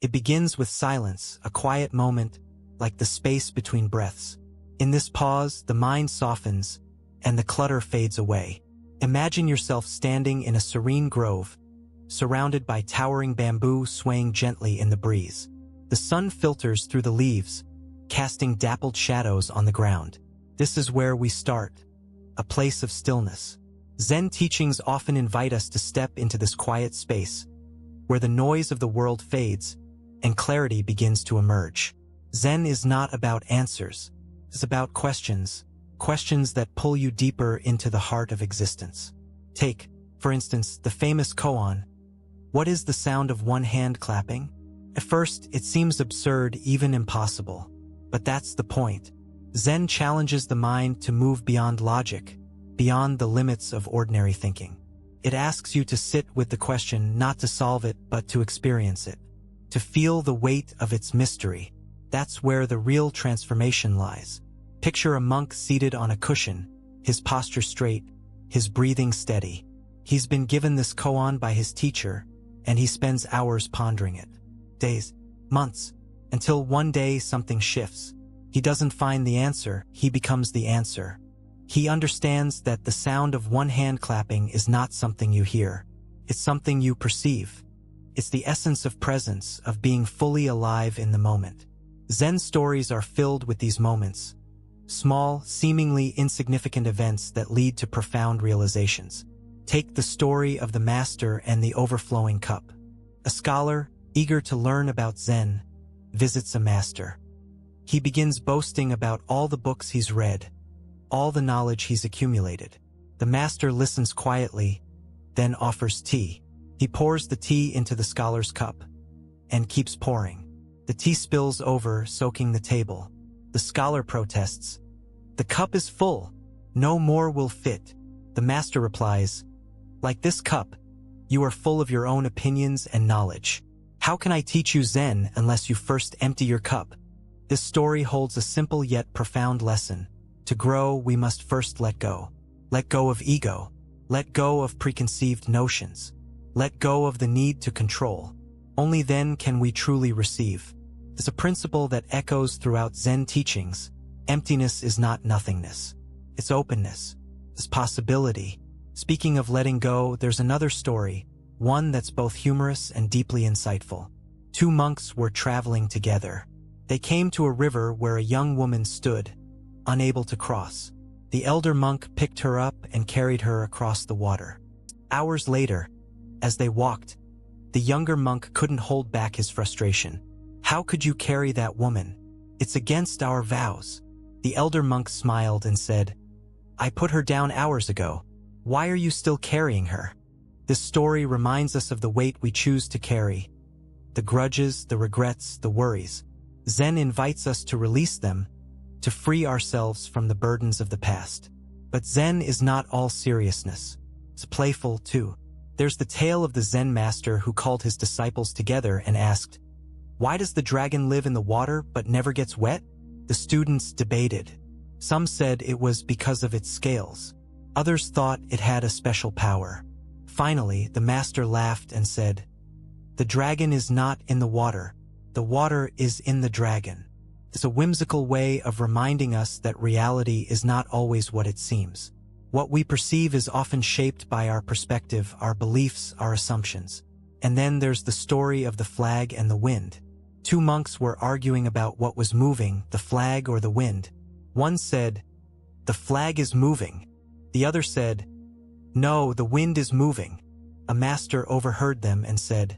It begins with silence, a quiet moment, like the space between breaths. In this pause, the mind softens, and the clutter fades away. Imagine yourself standing in a serene grove, surrounded by towering bamboo swaying gently in the breeze. The sun filters through the leaves, casting dappled shadows on the ground. This is where we start, a place of stillness. Zen teachings often invite us to step into this quiet space, where the noise of the world fades and clarity begins to emerge. Zen is not about answers. It's about questions that pull you deeper into the heart of existence. Take, for instance, the famous koan. What is the sound of one hand clapping? At first, it seems absurd, even impossible. But that's the point. Zen challenges the mind to move beyond logic, beyond the limits of ordinary thinking. It asks you to sit with the question, not to solve it, but to experience it, to feel the weight of its mystery. That's where the real transformation lies. Picture a monk seated on a cushion, his posture straight, his breathing steady. He's been given this koan by his teacher, and he spends hours pondering it. Days, months, until one day something shifts. He doesn't find the answer, he becomes the answer. He understands that the sound of one hand clapping is not something you hear. It's something you perceive. It's the essence of presence, of being fully alive in the moment. Zen stories are filled with these moments, small, seemingly insignificant events that lead to profound realizations. Take the story of the master and the overflowing cup. A scholar, eager to learn about Zen, visits a master. He begins boasting about all the books he's read, all the knowledge he's accumulated. The master listens quietly, then offers tea. He pours the tea into the scholar's cup and keeps pouring. The tea spills over, soaking the table. The scholar protests. "The cup is full. No more will fit." The master replies, "Like this cup, you are full of your own opinions and knowledge. How can I teach you Zen unless you first empty your cup?" This story holds a simple yet profound lesson. To grow, we must first let go. Let go of ego. Let go of preconceived notions. Let go of the need to control. Only then can we truly receive. It's a principle that echoes throughout Zen teachings. Emptiness is not nothingness. It's openness. It's possibility. Speaking of letting go, there's another story, one that's both humorous and deeply insightful. Two monks were traveling together. They came to a river where a young woman stood, unable to cross. The elder monk picked her up and carried her across the water. Hours later, as they walked, the younger monk couldn't hold back his frustration. "How could you carry that woman? It's against our vows." The elder monk smiled and said, "I put her down hours ago. Why are you still carrying her?" This story reminds us of the weight we choose to carry, the grudges, the regrets, the worries. Zen invites us to release them, to free ourselves from the burdens of the past. But Zen is not all seriousness. It's playful too. There's the tale of the Zen master who called his disciples together and asked, "Why does the dragon live in the water but never gets wet?" The students debated. Some said it was because of its scales. Others thought it had a special power. Finally, the master laughed and said, "The dragon is not in the water. The water is in the dragon." It's a whimsical way of reminding us that reality is not always what it seems. What we perceive is often shaped by our perspective, our beliefs, our assumptions. And then there's the story of the flag and the wind. Two monks were arguing about what was moving, the flag or the wind. One said, "The flag is moving." The other said, "No, the wind is moving." A master overheard them and said,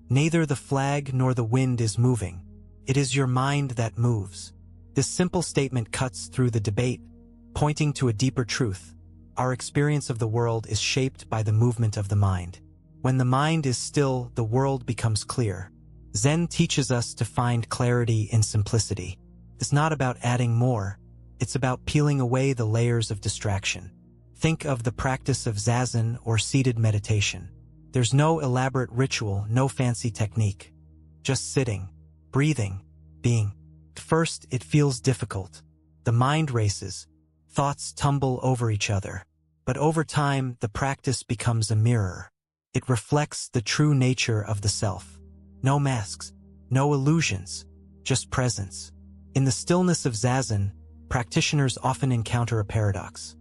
"Neither the flag nor the wind is moving. It is your mind that moves." This simple statement cuts through the debate, pointing to a deeper truth. Our experience of the world is shaped by the movement of the mind. When the mind is still, the world becomes clear. Zen teaches us to find clarity in simplicity. It's not about adding more. It's about peeling away the layers of distraction. Think of the practice of zazen or seated meditation. There's no elaborate ritual, no fancy technique. Just sitting, breathing, being. At first, it feels difficult. The mind races. Thoughts tumble over each other. But over time, the practice becomes a mirror. It reflects the true nature of the self. No masks, No illusions, just presence. In the stillness of Zazen, practitioners often encounter a paradox.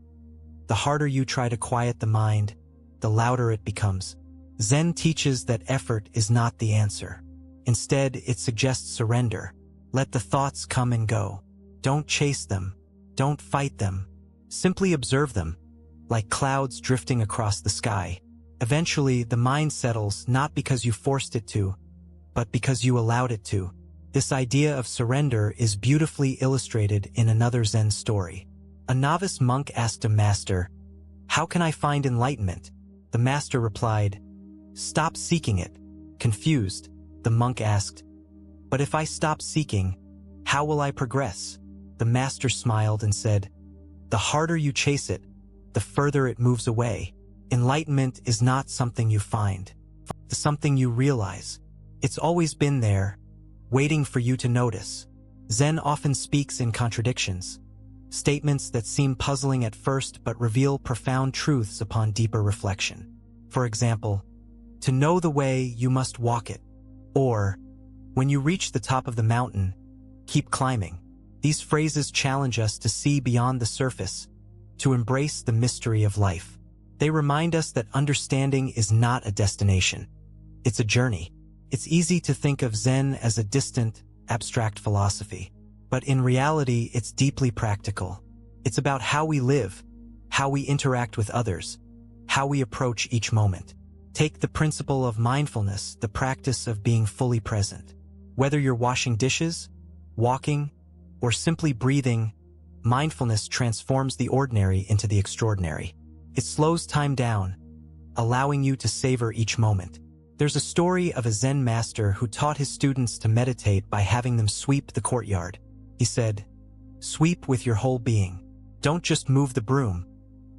The harder you try to quiet the mind, the louder it becomes. Zen teaches that effort is not the answer. Instead, it suggests surrender. Let the thoughts come and go. Don't chase them. Don't fight them. Simply observe them, like clouds drifting across the sky. Eventually, the mind settles not because you forced it to, but because you allowed it to. This idea of surrender is beautifully illustrated in another Zen story. A novice monk asked a master, "How can I find enlightenment?" The master replied, "Stop seeking it." Confused, the monk asked, "But if I stop seeking, how will I progress?" The master smiled and said, "The harder you chase it, the further it moves away. Enlightenment is not something you find. It's something you realize. It's always been there, waiting for you to notice." Zen often speaks in contradictions, statements that seem puzzling at first but reveal profound truths upon deeper reflection. For example, "To know the way, you must walk it," or "When you reach the top of the mountain, keep climbing." These phrases challenge us to see beyond the surface, to embrace the mystery of life. They remind us that understanding is not a destination. It's a journey. It's easy to think of Zen as a distant, abstract philosophy, but in reality, it's deeply practical. It's about how we live, how we interact with others, how we approach each moment. Take the principle of mindfulness, the practice of being fully present. Whether you're washing dishes, walking, or simply breathing, mindfulness transforms the ordinary into the extraordinary. It slows time down, allowing you to savor each moment. There's a story of a Zen master who taught his students to meditate by having them sweep the courtyard. He said, "Sweep with your whole being. Don't just move the broom.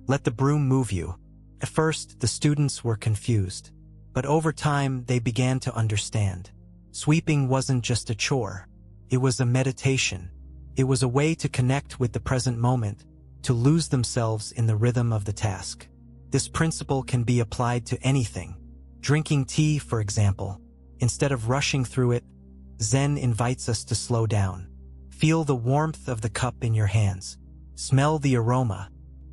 Let the broom move you." At first, the students were confused, but over time they began to understand. Sweeping wasn't just a chore. It was a meditation. It was a way to connect with the present moment, to lose themselves in the rhythm of the task. This principle can be applied to anything. Drinking tea, for example. Instead of rushing through it, Zen invites us to slow down. Feel the warmth of the cup in your hands. Smell the aroma.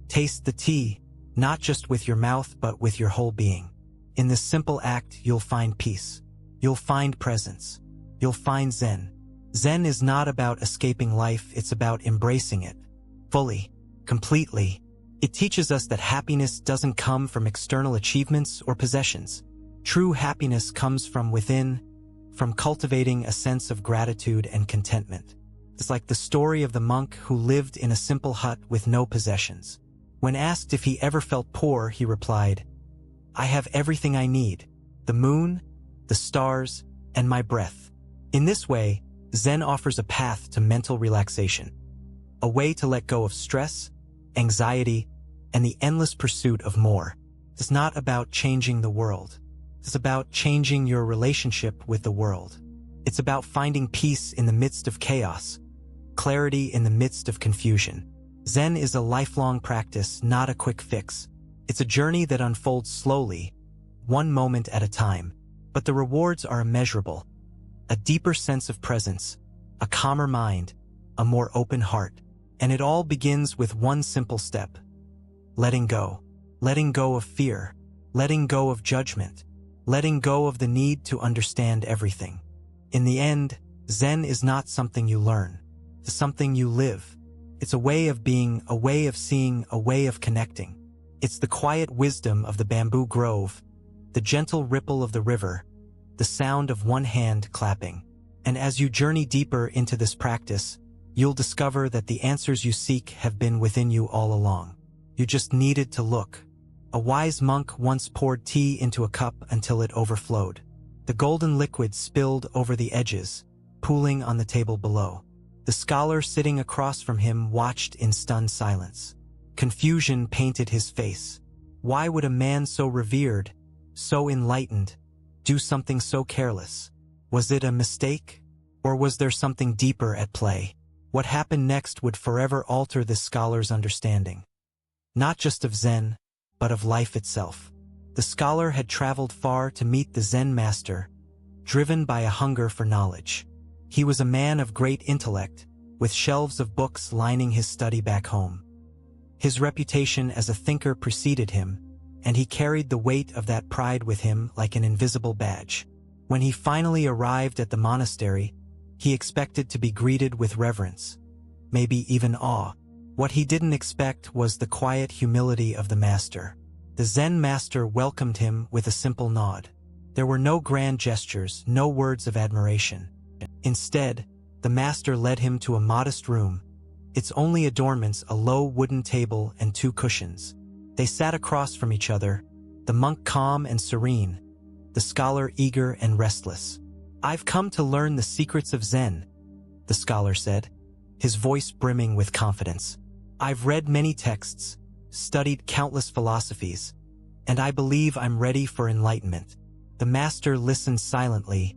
Taste the tea, not just with your mouth but with your whole being. In this simple act, you'll find peace. You'll find presence. You'll find Zen. Zen is not about escaping life, it's about embracing it. Fully. Completely. It teaches us that happiness doesn't come from external achievements or possessions. True happiness comes from within, from cultivating a sense of gratitude and contentment. It's like the story of the monk who lived in a simple hut with no possessions. When asked if he ever felt poor, he replied, "I have everything I need, the moon, the stars, and my breath." In this way, Zen offers a path to mental relaxation, a way to let go of stress, anxiety, and the endless pursuit of more. It's not about changing the world. It's about changing your relationship with the world. It's about finding peace in the midst of chaos, clarity in the midst of confusion. Zen is a lifelong practice, not a quick fix. It's a journey that unfolds slowly, one moment at a time, but the rewards are immeasurable. A deeper sense of presence, a calmer mind, a more open heart. And it all begins with one simple step: letting go. Letting go of fear, letting go of judgment, letting go of the need to understand everything. In the end, Zen is not something you learn. It's something you live. It's a way of being, a way of seeing, a way of connecting. It's the quiet wisdom of the bamboo grove, the gentle ripple of the river, the sound of one hand clapping. And as you journey deeper into this practice, you'll discover that the answers you seek have been within you all along. You just needed to look. A wise monk once poured tea into a cup until it overflowed. The golden liquid spilled over the edges, pooling on the table below. The scholar sitting across from him watched in stunned silence. Confusion painted his face. Why would a man so revered, so enlightened, do something so careless? Was it a mistake? Or was there something deeper at play? What happened next would forever alter this scholar's understanding. Not just of Zen, but of life itself. The scholar had traveled far to meet the Zen master, driven by a hunger for knowledge. He was a man of great intellect, with shelves of books lining his study back home. His reputation as a thinker preceded him, and he carried the weight of that pride with him like an invisible badge. When he finally arrived at the monastery, he expected to be greeted with reverence, maybe even awe. What he didn't expect was the quiet humility of the master. The Zen master welcomed him with a simple nod. There were no grand gestures, no words of admiration. Instead, the master led him to a modest room, its only adornments a low wooden table and 2 cushions. They sat across from each other, the monk calm and serene, the scholar eager and restless. "I've come to learn the secrets of Zen," the scholar said, his voice brimming with confidence. "I've read many texts, studied countless philosophies, and I believe I'm ready for enlightenment." The master listened silently,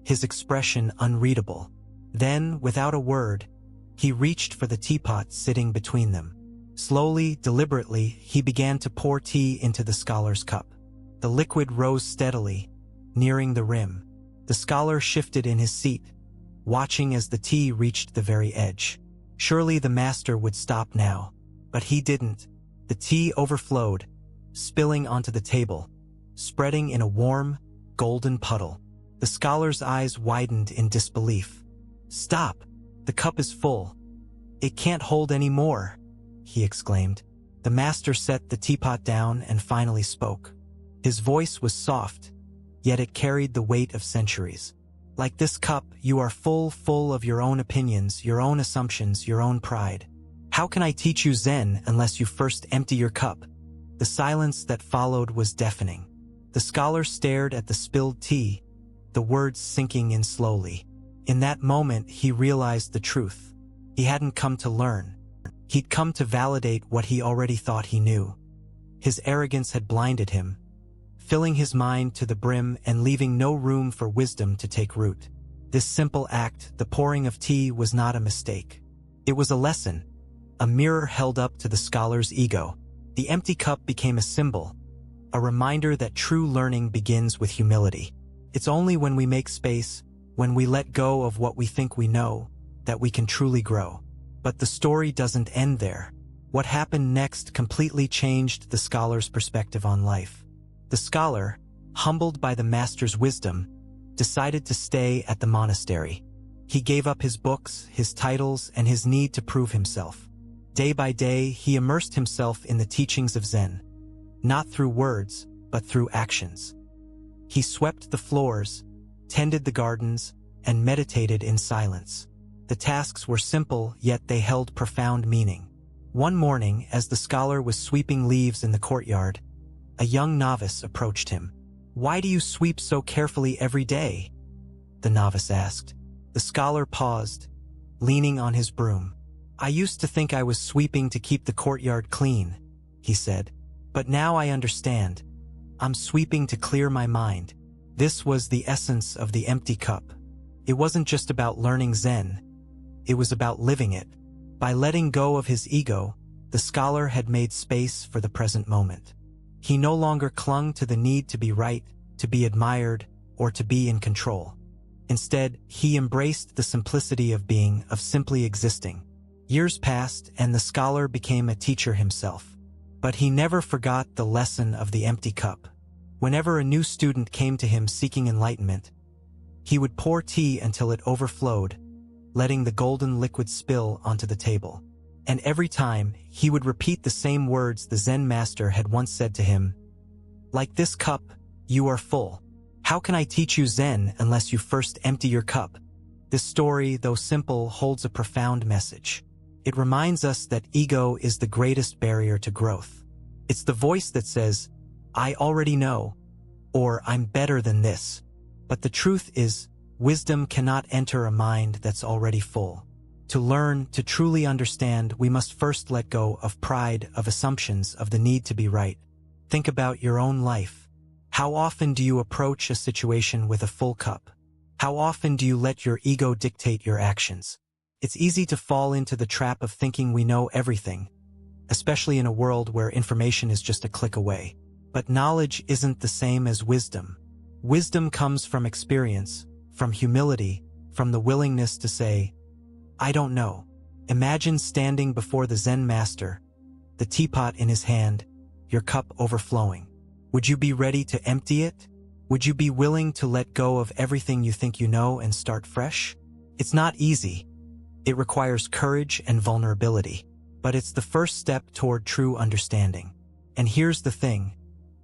his expression unreadable. Then, without a word, he reached for the teapot sitting between them. Slowly, deliberately, he began to pour tea into the scholar's cup. The liquid rose steadily, nearing the rim. The scholar shifted in his seat, watching as the tea reached the very edge. Surely the master would stop now, but he didn't. The tea overflowed, spilling onto the table, spreading in a warm, golden puddle. The scholar's eyes widened in disbelief. "Stop! The cup is full. It can't hold any more," he exclaimed. The master set the teapot down and finally spoke. His voice was soft, yet it carried the weight of centuries. "Like this cup, you are full of your own opinions, your own assumptions, your own pride. How can I teach you Zen unless you first empty your cup?" The silence that followed was deafening. The scholar stared at the spilled tea, the words sinking in slowly. In that moment, he realized the truth. He hadn't come to learn. He'd come to validate what he already thought he knew. His arrogance had blinded him, filling his mind to the brim and leaving no room for wisdom to take root. This simple act, the pouring of tea, was not a mistake. It was a lesson, a mirror held up to the scholar's ego. The empty cup became a symbol, a reminder that true learning begins with humility. It's only when we make space, when we let go of what we think we know, that we can truly grow. But the story doesn't end there. What happened next completely changed the scholar's perspective on life. The scholar, humbled by the master's wisdom, decided to stay at the monastery. He gave up his books, his titles, and his need to prove himself. Day by day, he immersed himself in the teachings of Zen, not through words, but through actions. He swept the floors, tended the gardens, and meditated in silence. The tasks were simple, yet they held profound meaning. One morning, as the scholar was sweeping leaves in the courtyard, a young novice approached him. "Why do you sweep so carefully every day?" the novice asked. The scholar paused, leaning on his broom. "I used to think I was sweeping to keep the courtyard clean," he said. "But now I understand. I'm sweeping to clear my mind." This was the essence of the empty cup. It wasn't just about learning Zen. It was about living it. By letting go of his ego, the scholar had made space for the present moment. He no longer clung to the need to be right, to be admired, or to be in control. Instead, he embraced the simplicity of being, of simply existing. Years passed, and the scholar became a teacher himself. But he never forgot the lesson of the empty cup. Whenever a new student came to him seeking enlightenment, he would pour tea until it overflowed, letting the golden liquid spill onto the table. And every time, he would repeat the same words the Zen master had once said to him. "Like this cup, you are full. How can I teach you Zen unless you first empty your cup?" This story, though simple, holds a profound message. It reminds us that ego is the greatest barrier to growth. It's the voice that says, "I already know," or "I'm better than this." But the truth is, wisdom cannot enter a mind that's already full. To learn, to truly understand, we must first let go of pride, of assumptions, of the need to be right. Think about your own life. How often do you approach a situation with a full cup? How often do you let your ego dictate your actions? It's easy to fall into the trap of thinking we know everything, especially in a world where information is just a click away. But knowledge isn't the same as wisdom. Wisdom comes from experience, from humility, from the willingness to say, I don't know. Imagine standing before the Zen master, the teapot in his hand, your cup overflowing. Would you be ready to empty it? Would you be willing to let go of everything you think you know and start fresh? It's not easy. It requires courage and vulnerability, but it's the first step toward true understanding. And here's the thing.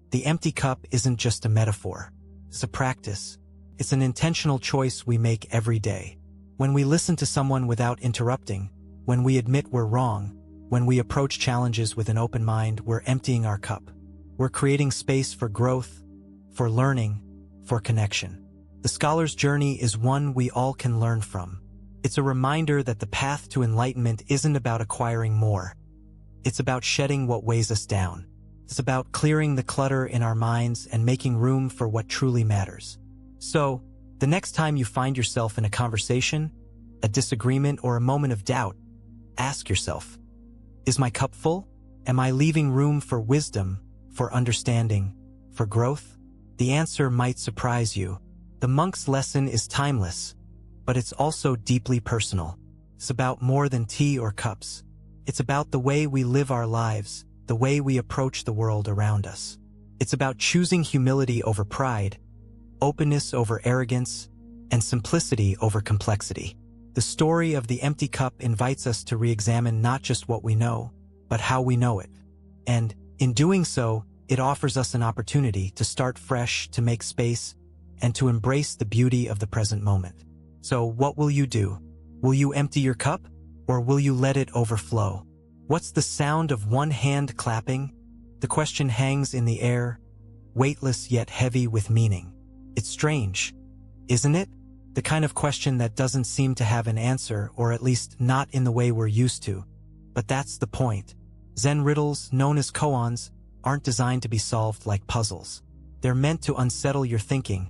The empty cup isn't just a metaphor. It's a practice. It's an intentional choice we make every day. When we listen to someone without interrupting, when we admit we're wrong, when we approach challenges with an open mind, we're emptying our cup. We're creating space for growth, for learning, for connection. The scholar's journey is one we all can learn from. It's a reminder that the path to enlightenment isn't about acquiring more. It's about shedding what weighs us down. It's about clearing the clutter in our minds and making room for what truly matters. So, the next time you find yourself in a conversation, a disagreement, or a moment of doubt, ask yourself, is my cup full? Am I leaving room for wisdom, for understanding, for growth? The answer might surprise you. The monk's lesson is timeless, but it's also deeply personal. It's about more than tea or cups. It's about the way we live our lives, the way we approach the world around us. It's about choosing humility over pride, openness over arrogance, and simplicity over complexity. The story of the empty cup invites us to re-examine not just what we know, but how we know it. And, in doing so, it offers us an opportunity to start fresh, to make space, and to embrace the beauty of the present moment. So, what will you do? Will you empty your cup, or will you let it overflow? What's the sound of one hand clapping? The question hangs in the air, weightless yet heavy with meaning. It's strange, isn't it? The kind of question that doesn't seem to have an answer, or at least not in the way we're used to. But that's the point. Zen riddles, known as koans, aren't designed to be solved like puzzles. They're meant to unsettle your thinking,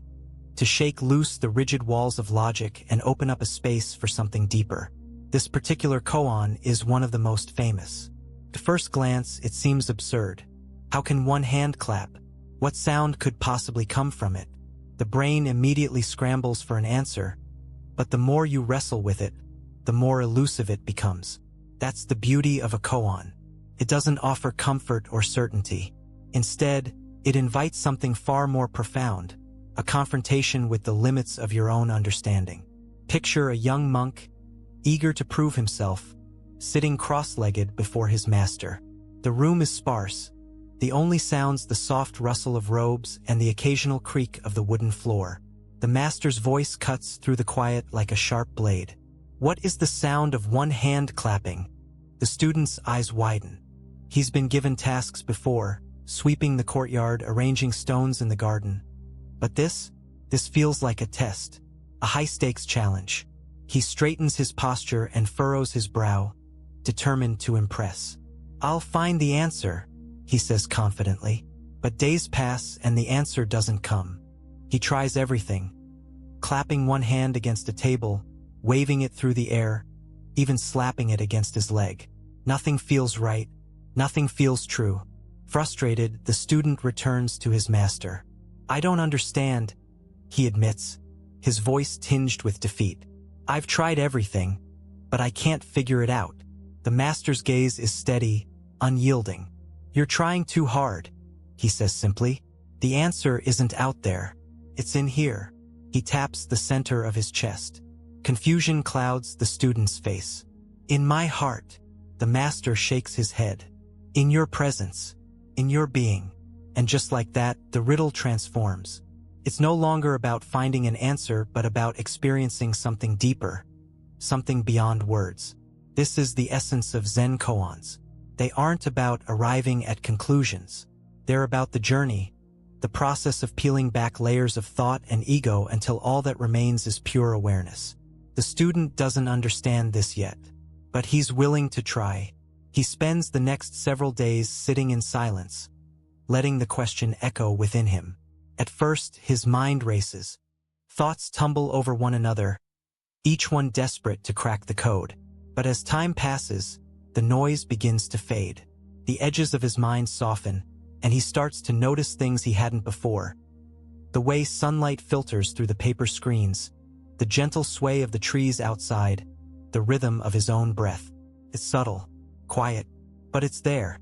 to shake loose the rigid walls of logic and open up a space for something deeper. This particular koan is one of the most famous. At first glance, it seems absurd. How can one hand clap? What sound could possibly come from it? The brain immediately scrambles for an answer, but the more you wrestle with it, the more elusive it becomes. That's the beauty of a koan. It doesn't offer comfort or certainty. Instead, it invites something far more profound, a confrontation with the limits of your own understanding. Picture a young monk, eager to prove himself, sitting cross-legged before his master. The room is sparse. The only sounds the soft rustle of robes and the occasional creak of the wooden floor. The master's voice cuts through the quiet like a sharp blade. What is the sound of one hand clapping? The student's eyes widen. He's been given tasks before, sweeping the courtyard, arranging stones in the garden. But this feels like a test, a high-stakes challenge. He straightens his posture and furrows his brow, determined to impress. I'll find the answer, he says confidently. But days pass and the answer doesn't come. He tries everything, clapping one hand against a table, waving it through the air, even slapping it against his leg. Nothing feels right. Nothing feels true. Frustrated, the student returns to his master. I don't understand, he admits, his voice tinged with defeat. I've tried everything, but I can't figure it out. The master's gaze is steady, unyielding. You're trying too hard, he says simply. The answer isn't out there. It's in here. He taps the center of his chest. Confusion clouds the student's face. In my heart, the master shakes his head. In your presence, in your being. And just like that, the riddle transforms. It's no longer about finding an answer, but about experiencing something deeper, something beyond words. This is the essence of Zen koans. They aren't about arriving at conclusions. They're about the journey, the process of peeling back layers of thought and ego until all that remains is pure awareness. The student doesn't understand this yet, but he's willing to try. He spends the next several days sitting in silence, letting the question echo within him. At first, his mind races. Thoughts tumble over one another, each one desperate to crack the code. But as time passes, the noise begins to fade. The edges of his mind soften, and he starts to notice things he hadn't before. The way sunlight filters through the paper screens, the gentle sway of the trees outside, the rhythm of his own breath. It's subtle, quiet, but it's there.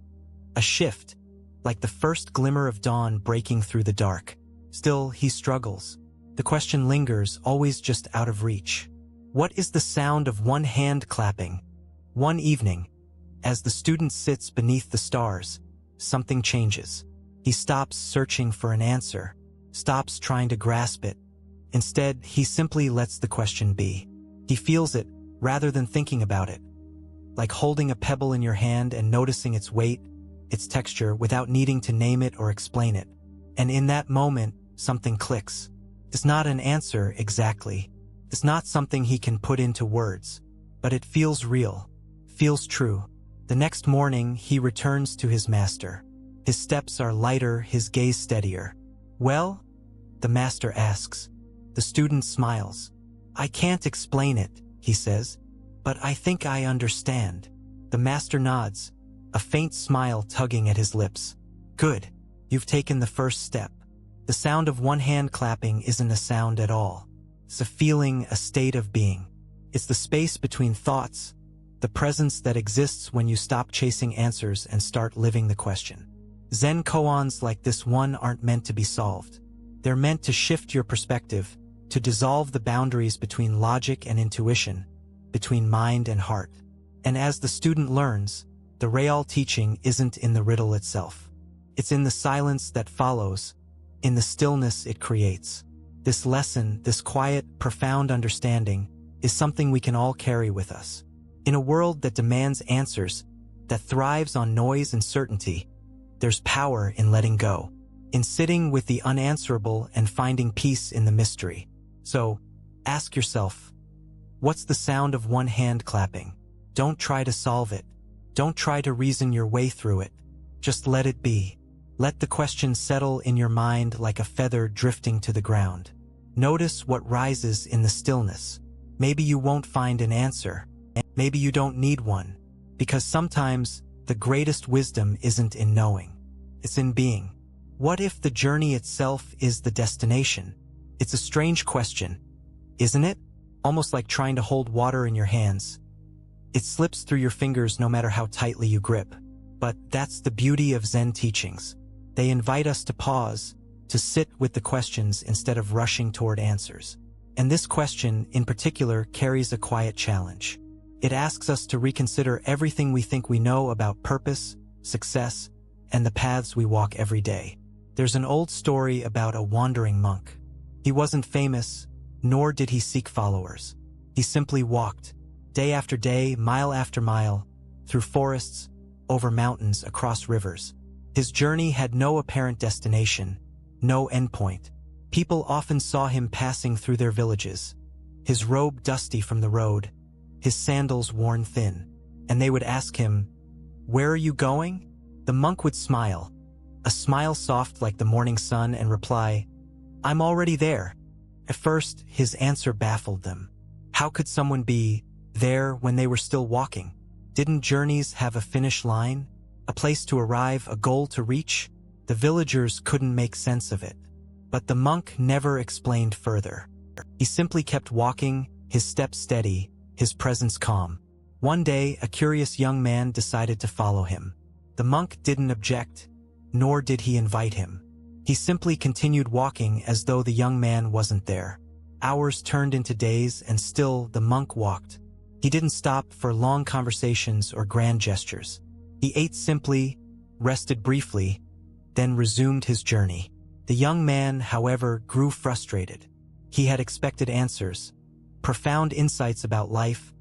A shift, like the first glimmer of dawn breaking through the dark. Still, he struggles. The question lingers, always just out of reach. What is the sound of one hand clapping? One evening, as the student sits beneath the stars, something changes. He stops searching for an answer, stops trying to grasp it. Instead, he simply lets the question be. He feels it, rather than thinking about it. Like holding a pebble in your hand and noticing its weight, its texture, without needing to name it or explain it. And in that moment, something clicks. It's not an answer exactly. It's not something he can put into words. But it feels real, feels true. The next morning, he returns to his master. His steps are lighter, his gaze steadier. "Well?" the master asks. The student smiles. "I can't explain it," he says, "but I think I understand." The master nods, a faint smile tugging at his lips. "Good. You've taken the first step." The sound of one hand clapping isn't a sound at all. It's a feeling, a state of being. It's the space between thoughts, the presence that exists when you stop chasing answers and start living the question. Zen koans like this one aren't meant to be solved. They're meant to shift your perspective, to dissolve the boundaries between logic and intuition, between mind and heart. And as the student learns, the real teaching isn't in the riddle itself. It's in the silence that follows, in the stillness it creates. This lesson, this quiet, profound understanding, is something we can all carry with us. In a world that demands answers, that thrives on noise and certainty, there's power in letting go, in sitting with the unanswerable and finding peace in the mystery. So, ask yourself, what's the sound of one hand clapping? Don't try to solve it. Don't try to reason your way through it. Just let it be. Let the question settle in your mind like a feather drifting to the ground. Notice what rises in the stillness. Maybe you won't find an answer. Maybe you don't need one. Because sometimes, the greatest wisdom isn't in knowing. It's in being. What if the journey itself is the destination? It's a strange question, isn't it? Almost like trying to hold water in your hands. It slips through your fingers no matter how tightly you grip. But that's the beauty of Zen teachings. They invite us to pause, to sit with the questions instead of rushing toward answers. And this question, in particular, carries a quiet challenge. It asks us to reconsider everything we think we know about purpose, success, and the paths we walk every day. There's an old story about a wandering monk. He wasn't famous, nor did he seek followers. He simply walked, day after day, mile after mile, through forests, over mountains, across rivers. His journey had no apparent destination, no endpoint. People often saw him passing through their villages, his robe dusty from the road, his sandals worn thin, and they would ask him, "Where are you going?" The monk would smile, a smile soft like the morning sun, and reply, "I'm already there." At first, his answer baffled them. How could someone be there when they were still walking? Didn't journeys have a finish line? A place to arrive, a goal to reach? The villagers couldn't make sense of it. But the monk never explained further. He simply kept walking, his steps steady, his presence calm. One day, a curious young man decided to follow him. The monk didn't object, nor did he invite him. He simply continued walking as though the young man wasn't there. Hours turned into days, and still the monk walked. He didn't stop for long conversations or grand gestures. He ate simply, rested briefly, then resumed his journey. The young man, however, grew frustrated. He had expected answers, profound insights about life,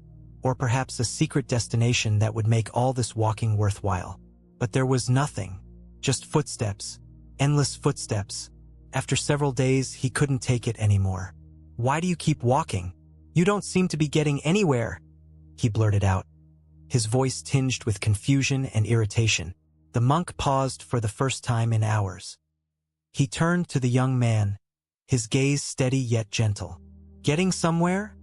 or perhaps a secret destination that would make all this walking worthwhile. But there was nothing, just footsteps, endless footsteps. After several days, he couldn't take it anymore. "Why do you keep walking? You don't seem to be getting anywhere," he blurted out, his voice tinged with confusion and irritation. The monk paused for the first time in hours. He turned to the young man, his gaze steady yet gentle. "Getting somewhere?"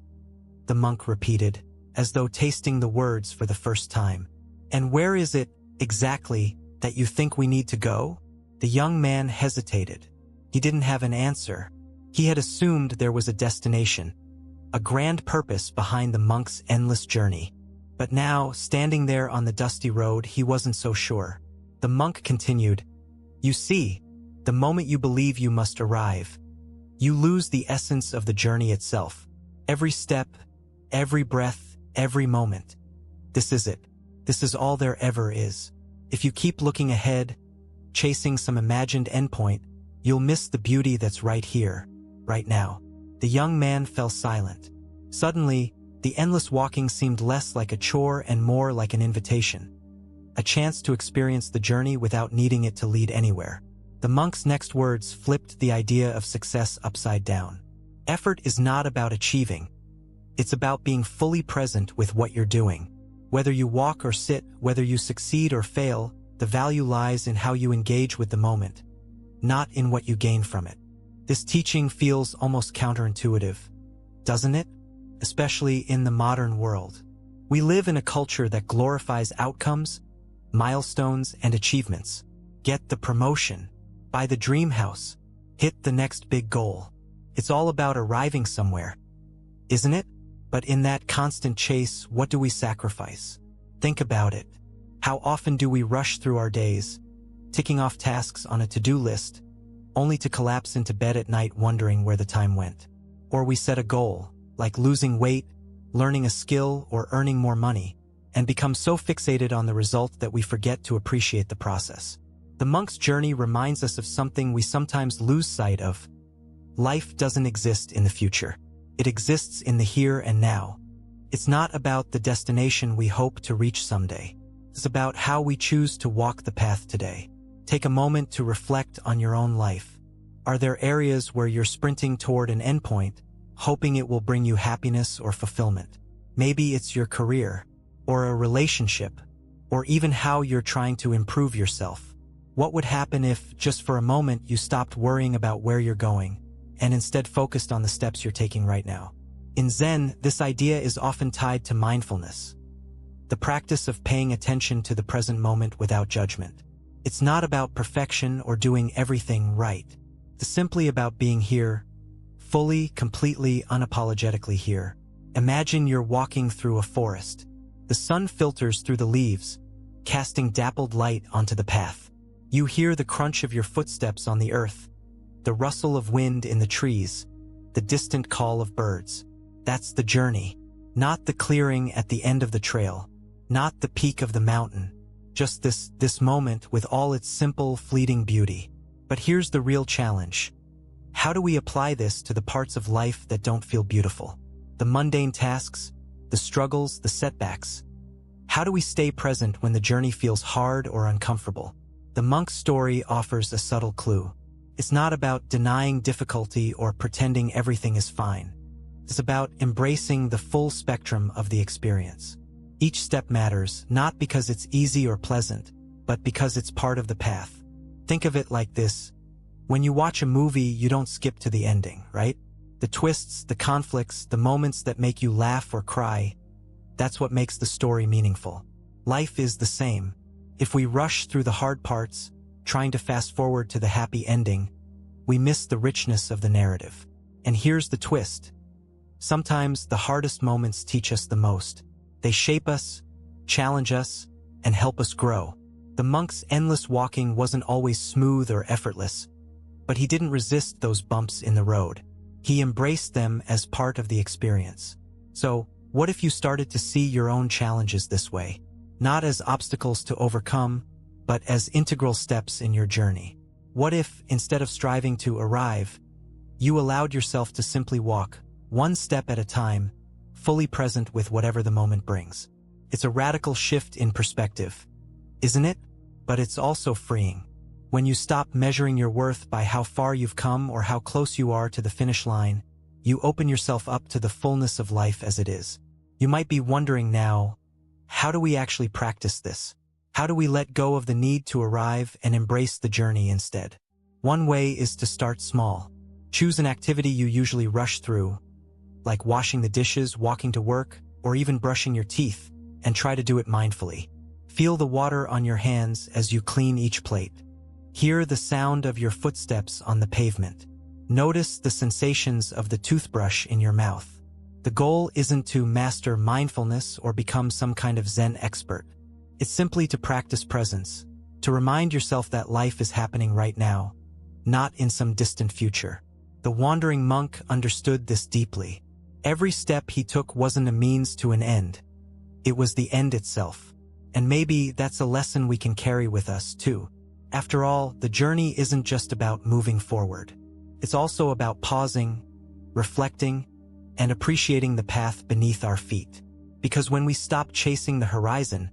the monk repeated, as though tasting the words for the first time. "And where is it, exactly, that you think we need to go?" The young man hesitated. He didn't have an answer. He had assumed there was a destination, a grand purpose behind the monk's endless journey. But now, standing there on the dusty road, he wasn't so sure. The monk continued, "You see, the moment you believe you must arrive, you lose the essence of the journey itself. Every step, every breath, every moment. This is it. This is all there ever is. If you keep looking ahead, chasing some imagined endpoint, you'll miss the beauty that's right here, right now." The young man fell silent. Suddenly, the endless walking seemed less like a chore and more like an invitation, a chance to experience the journey without needing it to lead anywhere. The monk's next words flipped the idea of success upside down. Effort is not about achieving. It's about being fully present with what you're doing. Whether you walk or sit, whether you succeed or fail, the value lies in how you engage with the moment, not in what you gain from it. This teaching feels almost counterintuitive, doesn't it? Especially in the modern world. We live in a culture that glorifies outcomes, milestones, and achievements. Get the promotion, buy the dream house, hit the next big goal. It's all about arriving somewhere, isn't it? But in that constant chase, what do we sacrifice? Think about it. How often do we rush through our days, ticking off tasks on a to-do list, only to collapse into bed at night wondering where the time went? Or we set a goal, like losing weight, learning a skill, or earning more money, and become so fixated on the result that we forget to appreciate the process. The monk's journey reminds us of something we sometimes lose sight of. Life doesn't exist in the future. It exists in the here and now. It's not about the destination we hope to reach someday. It's about how we choose to walk the path today. Take a moment to reflect on your own life. Are there areas where you're sprinting toward an endpoint, hoping it will bring you happiness or fulfillment? Maybe it's your career, or a relationship, or even how you're trying to improve yourself. What would happen if, just for a moment, you stopped worrying about where you're going, and instead focused on the steps you're taking right now? In Zen, this idea is often tied to mindfulness, the practice of paying attention to the present moment without judgment. It's not about perfection or doing everything right. It's simply about being here, fully, completely, unapologetically here. Imagine you're walking through a forest. The sun filters through the leaves, casting dappled light onto the path. You hear the crunch of your footsteps on the earth, the rustle of wind in the trees, the distant call of birds. That's the journey, not the clearing at the end of the trail, not the peak of the mountain, just this moment with all its simple, fleeting beauty. But here's the real challenge. How do we apply this to the parts of life that don't feel beautiful? The mundane tasks, the struggles, the setbacks. How do we stay present when the journey feels hard or uncomfortable? The monk's story offers a subtle clue. It's not about denying difficulty or pretending everything is fine. It's about embracing the full spectrum of the experience. Each step matters, not because it's easy or pleasant, but because it's part of the path. Think of it like this. When you watch a movie, you don't skip to the ending, right? The twists, the conflicts, the moments that make you laugh or cry, that's what makes the story meaningful. Life is the same. If we rush through the hard parts, trying to fast forward to the happy ending, we miss the richness of the narrative. And here's the twist. Sometimes the hardest moments teach us the most. They shape us, challenge us, and help us grow. The monk's endless walking wasn't always smooth or effortless, but he didn't resist those bumps in the road. He embraced them as part of the experience. So, what if you started to see your own challenges this way? Not as obstacles to overcome, but as integral steps in your journey. What if, instead of striving to arrive, you allowed yourself to simply walk, one step at a time, fully present with whatever the moment brings? It's a radical shift in perspective, isn't it? But it's also freeing. When you stop measuring your worth by how far you've come or how close you are to the finish line, you open yourself up to the fullness of life as it is. You might be wondering now, how do we actually practice this? How do we let go of the need to arrive and embrace the journey instead? One way is to start small. Choose an activity you usually rush through, like washing the dishes, walking to work, or even brushing your teeth, and try to do it mindfully. Feel the water on your hands as you clean each plate. Hear the sound of your footsteps on the pavement. Notice the sensations of the toothbrush in your mouth. The goal isn't to master mindfulness or become some kind of Zen expert. It's simply to practice presence, to remind yourself that life is happening right now, not in some distant future. The wandering monk understood this deeply. Every step he took wasn't a means to an end. It was the end itself. And maybe that's a lesson we can carry with us, too. After all, the journey isn't just about moving forward. It's also about pausing, reflecting, and appreciating the path beneath our feet. Because when we stop chasing the horizon,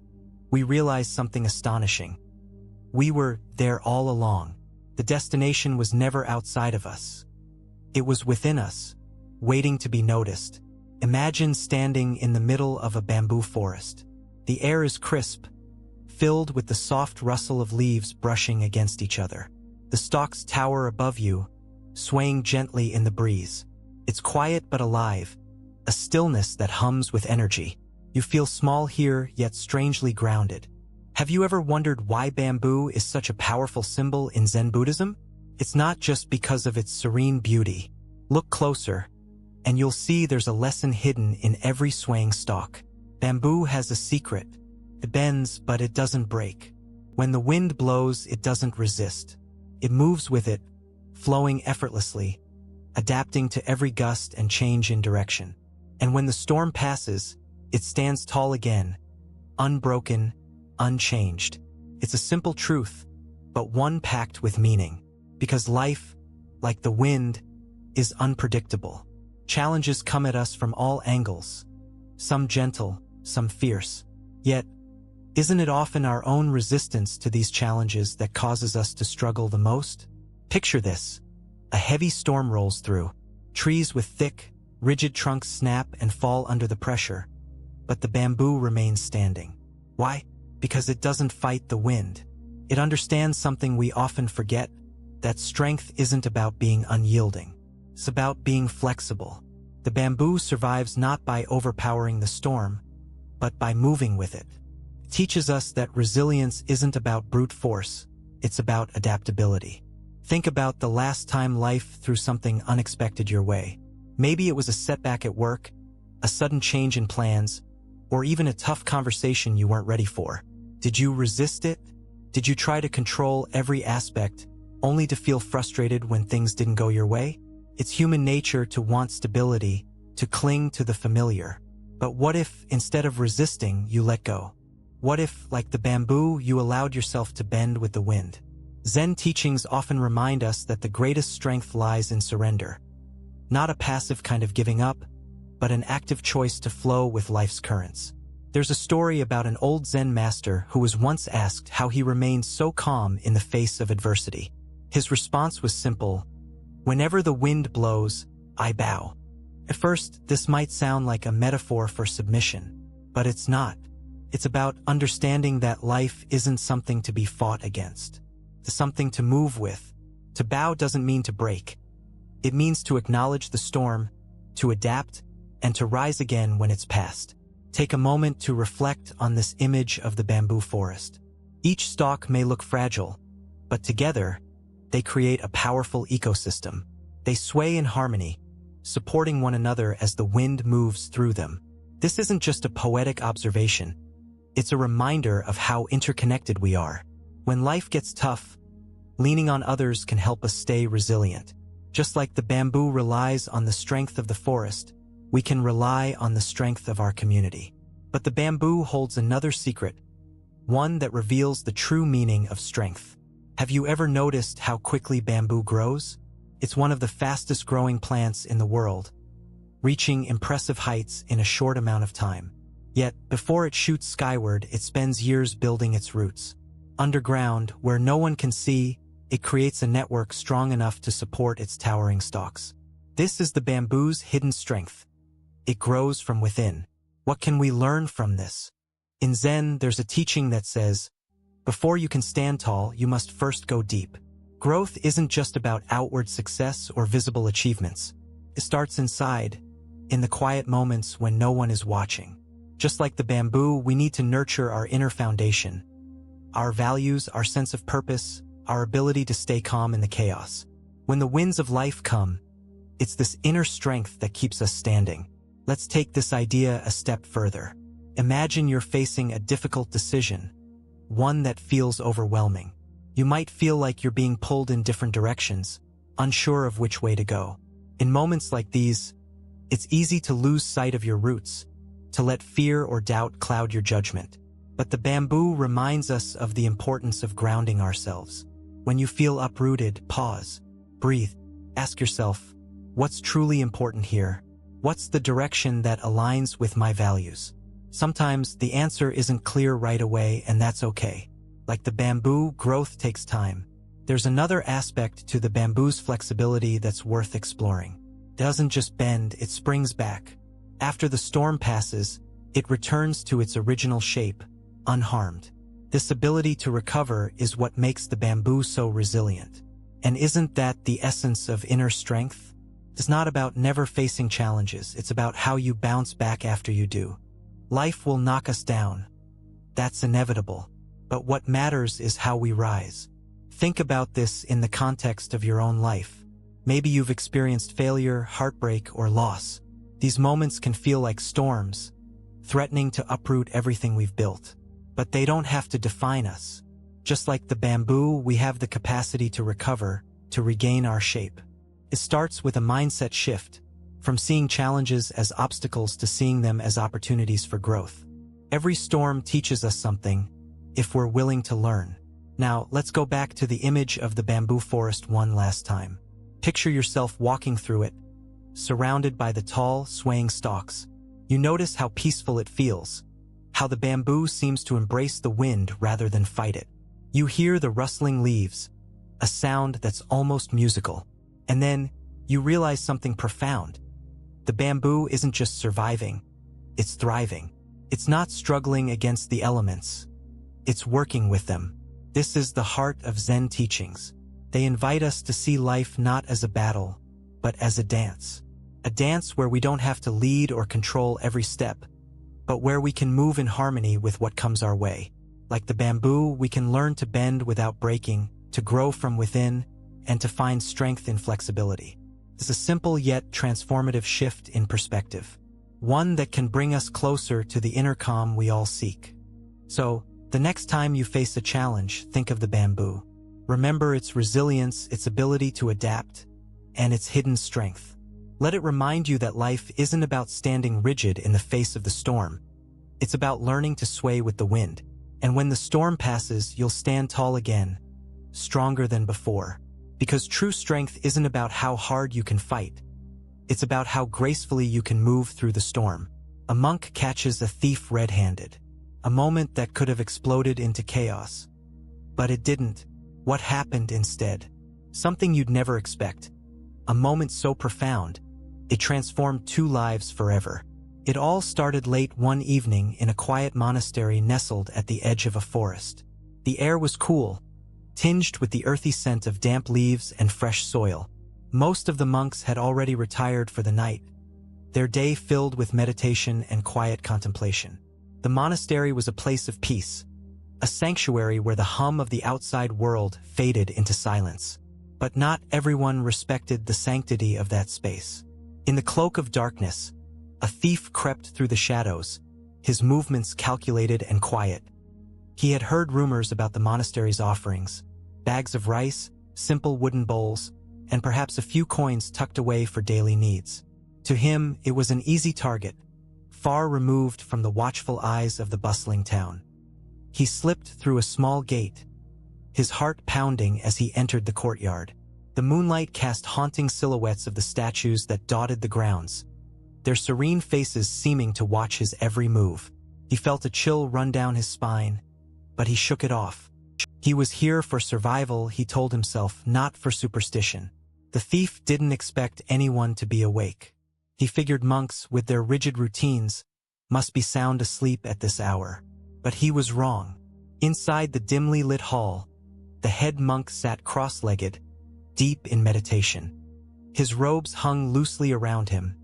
we realize something astonishing. We were there all along. The destination was never outside of us. It was within us, waiting to be noticed. Imagine standing in the middle of a bamboo forest. The air is crisp, filled with the soft rustle of leaves brushing against each other. The stalks tower above you, swaying gently in the breeze. It's quiet but alive, a stillness that hums with energy. You feel small here, yet strangely grounded. Have you ever wondered why bamboo is such a powerful symbol in Zen Buddhism? It's not just because of its serene beauty. Look closer, and you'll see there's a lesson hidden in every swaying stalk. Bamboo has a secret. It bends, but it doesn't break. When the wind blows, it doesn't resist. It moves with it, flowing effortlessly, adapting to every gust and change in direction. And when the storm passes, it stands tall again, unbroken, unchanged. It's a simple truth, but one packed with meaning. Because life, like the wind, is unpredictable. Challenges come at us from all angles, some gentle, some fierce. Yet, isn't it often our own resistance to these challenges that causes us to struggle the most? Picture this. A heavy storm rolls through. Trees with thick, rigid trunks snap and fall under the pressure. But the bamboo remains standing. Why? Because it doesn't fight the wind. It understands something we often forget, that strength isn't about being unyielding. It's about being flexible. The bamboo survives not by overpowering the storm, but by moving with it. It teaches us that resilience isn't about brute force, it's about adaptability. Think about the last time life threw something unexpected your way. Maybe it was a setback at work, a sudden change in plans, or even a tough conversation you weren't ready for. Did you resist it? Did you try to control every aspect, only to feel frustrated when things didn't go your way? It's human nature to want stability, to cling to the familiar. But what if, instead of resisting, you let go? What if, like the bamboo, you allowed yourself to bend with the wind? Zen teachings often remind us that the greatest strength lies in surrender. Not a passive kind of giving up, but an active choice to flow with life's currents. There's a story about an old Zen master who was once asked how he remained so calm in the face of adversity. His response was simple: "Whenever the wind blows, I bow." At first, this might sound like a metaphor for submission, but it's not. It's about understanding that life isn't something to be fought against. It's something to move with. To bow doesn't mean to break. It means to acknowledge the storm, to adapt, and to rise again when it's past. Take a moment to reflect on this image of the bamboo forest. Each stalk may look fragile, but together, they create a powerful ecosystem. They sway in harmony, supporting one another as the wind moves through them. This isn't just a poetic observation. It's a reminder of how interconnected we are. When life gets tough, leaning on others can help us stay resilient. Just like the bamboo relies on the strength of the forest, we can rely on the strength of our community. But the bamboo holds another secret, one that reveals the true meaning of strength. Have you ever noticed how quickly bamboo grows? It's one of the fastest growing plants in the world, reaching impressive heights in a short amount of time. Yet, before it shoots skyward, it spends years building its roots. Underground, where no one can see, it creates a network strong enough to support its towering stalks. This is the bamboo's hidden strength. It grows from within. What can we learn from this? In Zen, there's a teaching that says, before you can stand tall, you must first go deep. Growth isn't just about outward success or visible achievements. It starts inside, in the quiet moments when no one is watching. Just like the bamboo, we need to nurture our inner foundation. Our values, our sense of purpose, our ability to stay calm in the chaos. When the winds of life come, it's this inner strength that keeps us standing. Let's take this idea a step further. Imagine you're facing a difficult decision, one that feels overwhelming. You might feel like you're being pulled in different directions, unsure of which way to go. In moments like these, it's easy to lose sight of your roots, to let fear or doubt cloud your judgment. But the bamboo reminds us of the importance of grounding ourselves. When you feel uprooted, pause, breathe, ask yourself, what's truly important here? What's the direction that aligns with my values? Sometimes the answer isn't clear right away, and that's okay. Like the bamboo, growth takes time. There's another aspect to the bamboo's flexibility that's worth exploring. It doesn't just bend, it springs back. After the storm passes, it returns to its original shape, unharmed. This ability to recover is what makes the bamboo so resilient. And isn't that the essence of inner strength? It's not about never facing challenges, it's about how you bounce back after you do. Life will knock us down. That's inevitable. But what matters is how we rise. Think about this in the context of your own life. Maybe you've experienced failure, heartbreak, or loss. These moments can feel like storms, threatening to uproot everything we've built. But they don't have to define us. Just like the bamboo, we have the capacity to recover, to regain our shape. It starts with a mindset shift, from seeing challenges as obstacles to seeing them as opportunities for growth. Every storm teaches us something, if we're willing to learn. Now, let's go back to the image of the bamboo forest one last time. Picture yourself walking through it, surrounded by the tall, swaying stalks. You notice how peaceful it feels, how the bamboo seems to embrace the wind rather than fight it. You hear the rustling leaves, a sound that's almost musical. And then, you realize something profound. The bamboo isn't just surviving, it's thriving. It's not struggling against the elements, it's working with them. This is the heart of Zen teachings. They invite us to see life not as a battle, but as a dance. A dance where we don't have to lead or control every step, but where we can move in harmony with what comes our way. Like the bamboo, we can learn to bend without breaking, to grow from within, and to find strength in flexibility. It's a simple yet transformative shift in perspective, one that can bring us closer to the inner calm we all seek. So, the next time you face a challenge, think of the bamboo. Remember its resilience, its ability to adapt, and its hidden strength. Let it remind you that life isn't about standing rigid in the face of the storm. It's about learning to sway with the wind. And when the storm passes, you'll stand tall again, stronger than before. Because true strength isn't about how hard you can fight. It's about how gracefully you can move through the storm. A monk catches a thief red-handed. A moment that could have exploded into chaos. But it didn't. What happened instead? Something you'd never expect. A moment so profound, it transformed two lives forever. It all started late one evening in a quiet monastery nestled at the edge of a forest. The air was cool, tinged with the earthy scent of damp leaves and fresh soil. Most of the monks had already retired for the night, their day filled with meditation and quiet contemplation. The monastery was a place of peace, a sanctuary where the hum of the outside world faded into silence. But not everyone respected the sanctity of that space. In the cloak of darkness, a thief crept through the shadows, his movements calculated and quiet. He had heard rumors about the monastery's offerings, bags of rice, simple wooden bowls, and perhaps a few coins tucked away for daily needs. To him, it was an easy target, far removed from the watchful eyes of the bustling town. He slipped through a small gate, his heart pounding as he entered the courtyard. The moonlight cast haunting silhouettes of the statues that dotted the grounds, their serene faces seeming to watch his every move. He felt a chill run down his spine, but he shook it off. He was here for survival, he told himself, not for superstition. The thief didn't expect anyone to be awake. He figured monks, with their rigid routines, must be sound asleep at this hour. But he was wrong. Inside the dimly lit hall, the head monk sat cross-legged, deep in meditation. His robes hung loosely around him,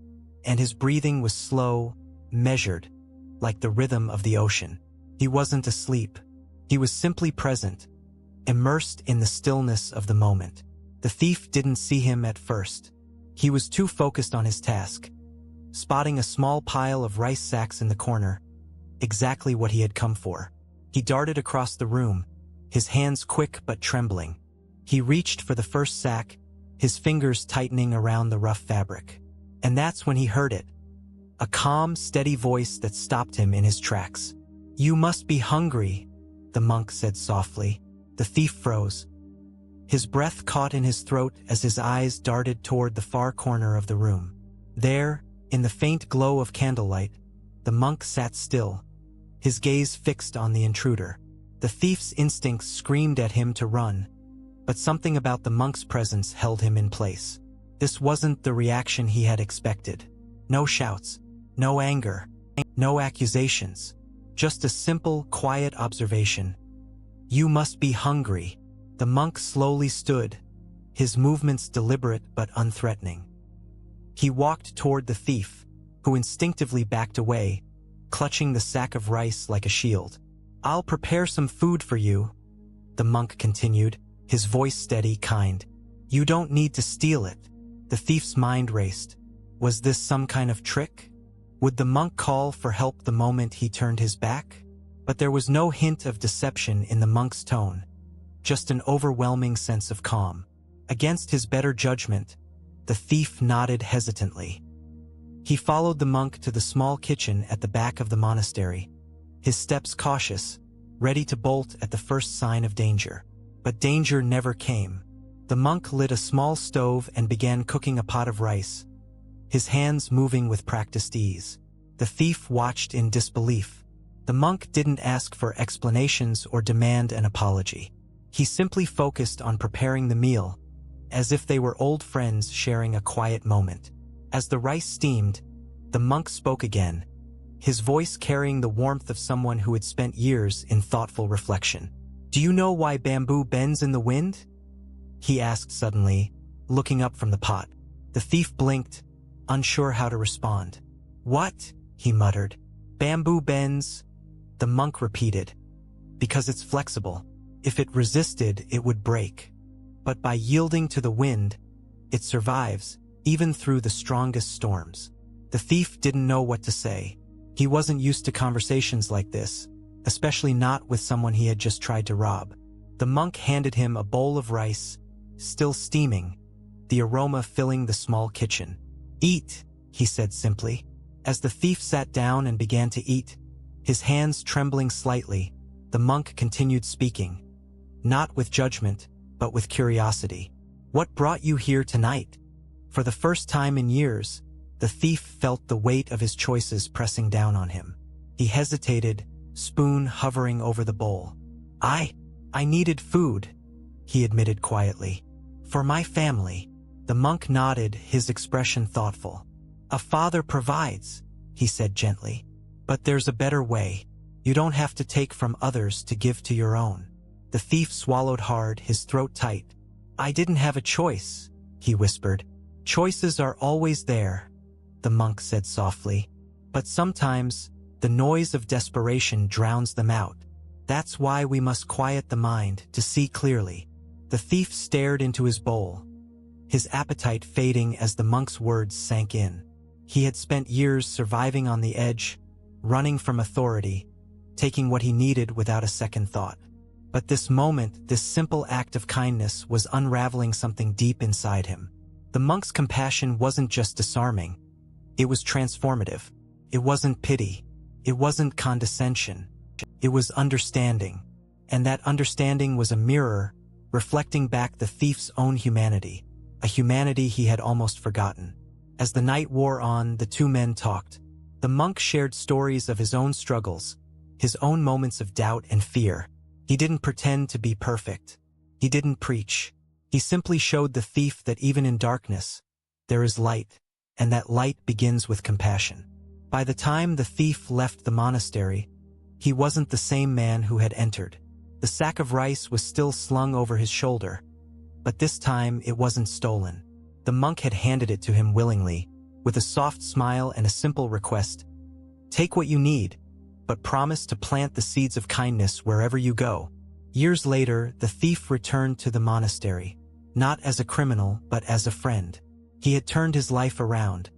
and his breathing was slow, measured, like the rhythm of the ocean. He wasn't asleep. He was simply present, immersed in the stillness of the moment. The thief didn't see him at first. He was too focused on his task. Spotting a small pile of rice sacks in the corner, exactly what he had come for. He darted across the room, his hands quick but trembling. He reached for the first sack, his fingers tightening around the rough fabric. And that's when he heard it. A calm, steady voice that stopped him in his tracks. "You must be hungry," the monk said softly. The thief froze. His breath caught in his throat as his eyes darted toward the far corner of the room. There, in the faint glow of candlelight, the monk sat still, his gaze fixed on the intruder. The thief's instincts screamed at him to run, but something about the monk's presence held him in place. This wasn't the reaction he had expected. No shouts, no anger, no accusations. Just a simple, quiet observation. "You must be hungry." The monk slowly stood, his movements deliberate but unthreatening. He walked toward the thief, who instinctively backed away, clutching the sack of rice like a shield. "I'll prepare some food for you," the monk continued, his voice steady, kind. "You don't need to steal it." The thief's mind raced. Was this some kind of trick? Would the monk call for help the moment he turned his back? But there was no hint of deception in the monk's tone, just an overwhelming sense of calm. Against his better judgment, the thief nodded hesitantly. He followed the monk to the small kitchen at the back of the monastery, his steps cautious, ready to bolt at the first sign of danger. But danger never came. The monk lit a small stove and began cooking a pot of rice, his hands moving with practiced ease. The thief watched in disbelief. The monk didn't ask for explanations or demand an apology. He simply focused on preparing the meal, as if they were old friends sharing a quiet moment. As the rice steamed, the monk spoke again, his voice carrying the warmth of someone who had spent years in thoughtful reflection. "Do you know why bamboo bends in the wind?" he asked suddenly, looking up from the pot. The thief blinked, unsure how to respond. "What?" he muttered. "Bamboo bends," the monk repeated. "Because it's flexible. If it resisted, it would break. But by yielding to the wind, it survives, even through the strongest storms." The thief didn't know what to say. He wasn't used to conversations like this, especially not with someone he had just tried to rob. The monk handed him a bowl of rice, still steaming, the aroma filling the small kitchen. "Eat," he said simply. As the thief sat down and began to eat, his hands trembling slightly, the monk continued speaking, not with judgment, but with curiosity. "What brought you here tonight?" For the first time in years, the thief felt the weight of his choices pressing down on him. He hesitated, spoon hovering over the bowl. I needed food," he admitted quietly. "For my family." The monk nodded, his expression thoughtful. "A father provides," he said gently. "But there's a better way. You don't have to take from others to give to your own." The thief swallowed hard, his throat tight. "I didn't have a choice," he whispered. "Choices are always there," the monk said softly. "But sometimes, the noise of desperation drowns them out. That's why we must quiet the mind to see clearly." The thief stared into his bowl, his appetite fading as the monk's words sank in. He had spent years surviving on the edge, running from authority, taking what he needed without a second thought. But this moment, this simple act of kindness, was unraveling something deep inside him. The monk's compassion wasn't just disarming. It was transformative. It wasn't pity. It wasn't condescension. It was understanding. And that understanding was a mirror, reflecting back the thief's own humanity, a humanity he had almost forgotten. As the night wore on, the two men talked. The monk shared stories of his own struggles, his own moments of doubt and fear. He didn't pretend to be perfect. He didn't preach. He simply showed the thief that even in darkness, there is light, and that light begins with compassion. By the time the thief left the monastery, he wasn't the same man who had entered. The sack of rice was still slung over his shoulder, but this time it wasn't stolen. The monk had handed it to him willingly, with a soft smile and a simple request. "Take what you need, but promise to plant the seeds of kindness wherever you go." Years later, the thief returned to the monastery, not as a criminal but as a friend. He had turned his life around,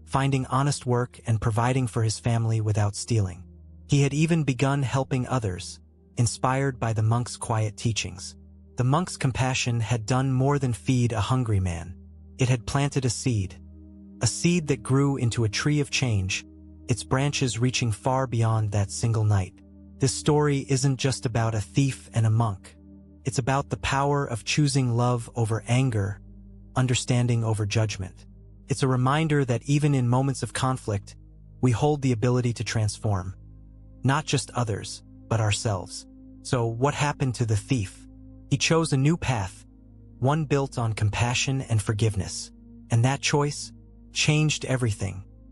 finding honest work and providing for his family without stealing. He had even begun helping others, inspired by the monk's quiet teachings. The monk's compassion had done more than feed a hungry man. It had planted a seed that grew into a tree of change, its branches reaching far beyond that single night. This story isn't just about a thief and a monk. It's about the power of choosing love over anger, understanding over judgment. It's a reminder that even in moments of conflict, we hold the ability to transform. Not just others, but ourselves. So what happened to the thief? He chose a new path, one built on compassion and forgiveness. And that choice changed everything.